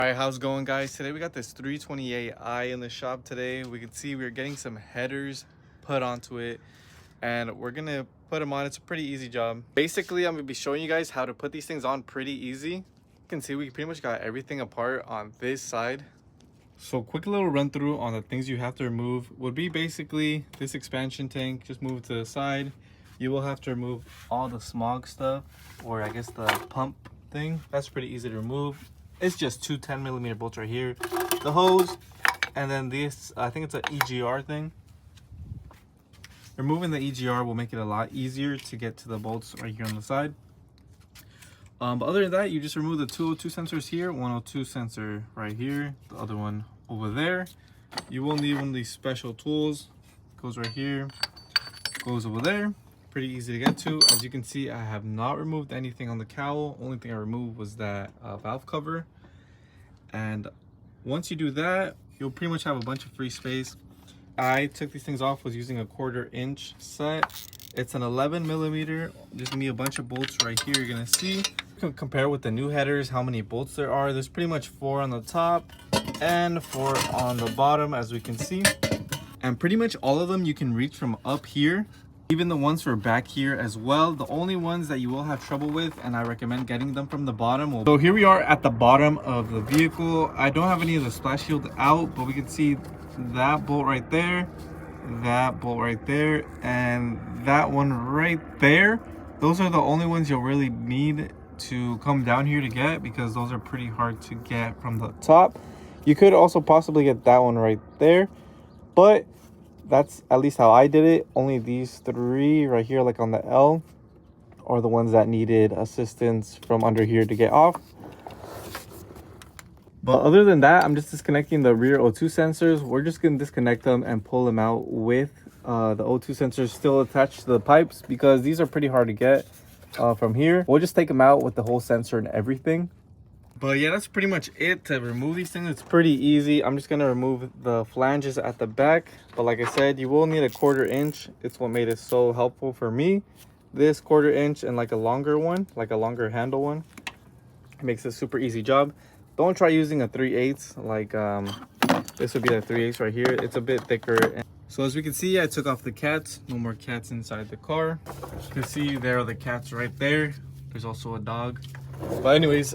All right, how's it going, guys? Today we got this 328i in the shop today. We can see we're getting some headers put onto it and we're gonna put them on. It's a pretty easy job. Basically, I'm gonna be showing you guys how to put these things on pretty easy. You can see we pretty much got everything apart on this side. So quick little run through on the things you have to remove would be basically this expansion tank. Just move it to the side. You will have to remove all the smog stuff, or I guess the pump thing. That's pretty easy to remove. It's just two 10mm bolts right here, the hose, and then this, I think it's an EGR thing. Removing the EGR will make it a lot easier to get to the bolts right here on the side. But other than that, you just remove the 202 sensors here, 102 sensor right here, the other one over there. You will need one of these special tools. Goes right here, goes over there. Pretty easy to get to. As you can see, I have not removed anything on the cowl. Only thing I removed was that valve cover. And once you do that, you'll pretty much have a bunch of free space. I took these things off, was using a 1/4 inch set. It's an 11mm. There's gonna be a bunch of bolts right here. You're gonna see. You can compare with the new headers how many bolts there are. There's pretty much 4 on the top and 4 on the bottom, as we can see. And pretty much all of them you can reach from up here. Even the ones for back here as well. The only ones that you will have trouble with, and I recommend getting them from the bottom. So here we are at the bottom of the vehicle. I don't have any of the splash shield out, but we can see that bolt right there, that bolt right there, and that one right there. Those are the only ones you'll really need to come down here to get, because those are pretty hard to get from the top. You could also possibly get that one right there, but that's at least how I did it. Only these 3 right here, like on the L, are the ones that needed assistance from under here to get off. But other than that, I'm just disconnecting the rear O2 sensors. We're just gonna disconnect them and pull them out with the O2 sensors still attached to the pipes, because these are pretty hard to get from here. We'll just take them out with the whole sensor and everything. But yeah, that's pretty much it to remove these things. It's pretty easy. I'm just gonna remove the flanges at the back. But like I said, you will need a 1/4 inch. It's what made it so helpful for me. This 1/4 inch and like a longer one, like a longer handle one, it makes a super easy job. Don't try using a 3/8. Like this would be the 3/8 right here. It's a bit thicker. So as we can see, I took off the cats. No more cats inside the car. You can see there are the cats right there. There's also a dog. But anyways,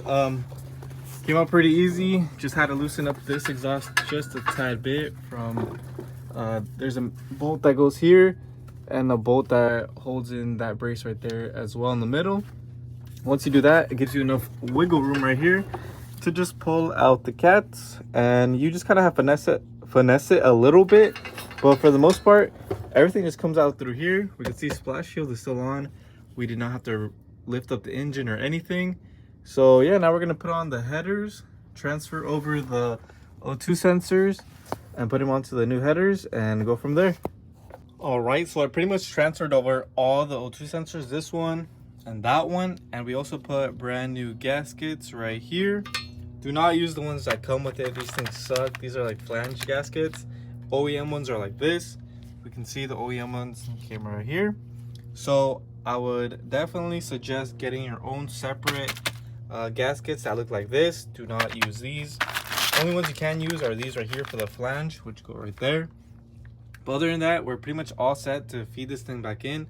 came out pretty easy. Just had to loosen up this exhaust just a tad bit from there's a bolt that goes here and a bolt that holds in that brace right there as well in the middle. Once you do that, it gives you enough wiggle room right here to just pull out the cats, and you just kind of have finesse it a little bit, but for the most part everything just comes out through here. We can see splash shield is still on. We did not have to lift up the engine or anything. So yeah, now we're gonna put on the headers, transfer over the O2 sensors, and put them onto the new headers and go from there. All right, so I pretty much transferred over all the O2 sensors, this one and that one, and we also put brand new gaskets right here. Do not use the ones that come with it. These things suck. These are like flange gaskets. OEM ones are like this. We can see the OEM ones came right here. So I would definitely suggest getting your own separate gaskets that look like this. Do not use these. Only ones you can use are these right here for the flange, which go right there. But other than that, we're pretty much all set to feed this thing back in.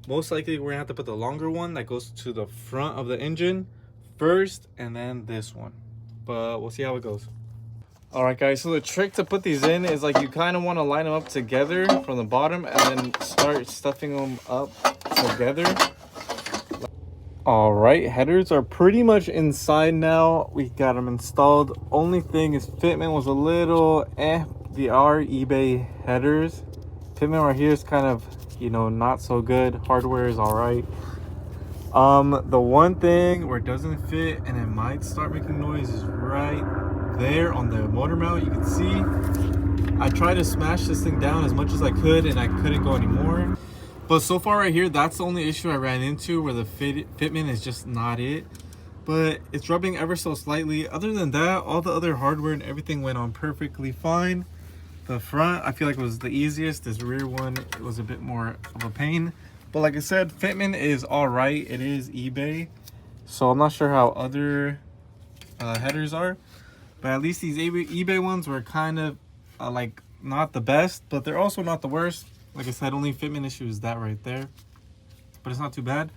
Most likely we're gonna have to put the longer one that goes to the front of the engine first, and then this one, but we'll see how it goes. All right guys, so the trick to put these in is like you kind of want to line them up together from the bottom and then start stuffing them up together. All right, headers are pretty much inside now. We got them installed. Only thing is fitment was a little the eBay headers. Fitment right here is kind of, you know, not so good. Hardware is all right. The one thing where it doesn't fit and it might start making noise is right there on the motor mount. You can see I tried to smash this thing down as much as I could and I couldn't go anymore. But so far right here, that's the only issue I ran into, where the fitment is just not it. But it's rubbing ever so slightly. Other than that, all the other hardware and everything went on perfectly fine. The front, I feel like, was the easiest. This rear one, it was a bit more of a pain. But like I said, fitment is all right. It is eBay. So I'm not sure how other headers are. But at least these eBay ones were kind of like not the best, but they're also not the worst. Like I said, only fitment issue is that right there, but it's not too bad.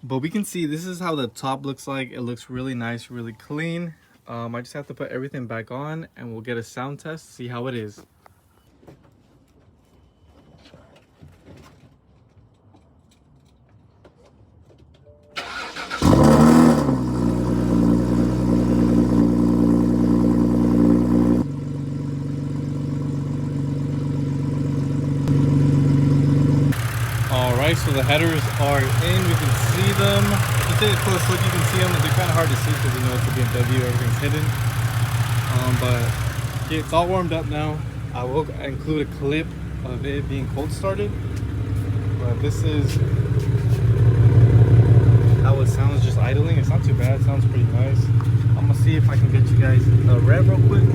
But we can see this is how the top looks like. It looks really nice, really clean. I just have to put everything back on and we'll get a sound test, see how it is. Alright, so the headers are in, we can see them. If you take a close look, you can see them, and they're kind of hard to see because you know it's a BMW, everything's hidden. But yeah, it's all warmed up now. I will include a clip of it being cold started. But this is how it sounds just idling. It's not too bad, it sounds pretty nice. I'm gonna see if I can get you guys a rev real quick.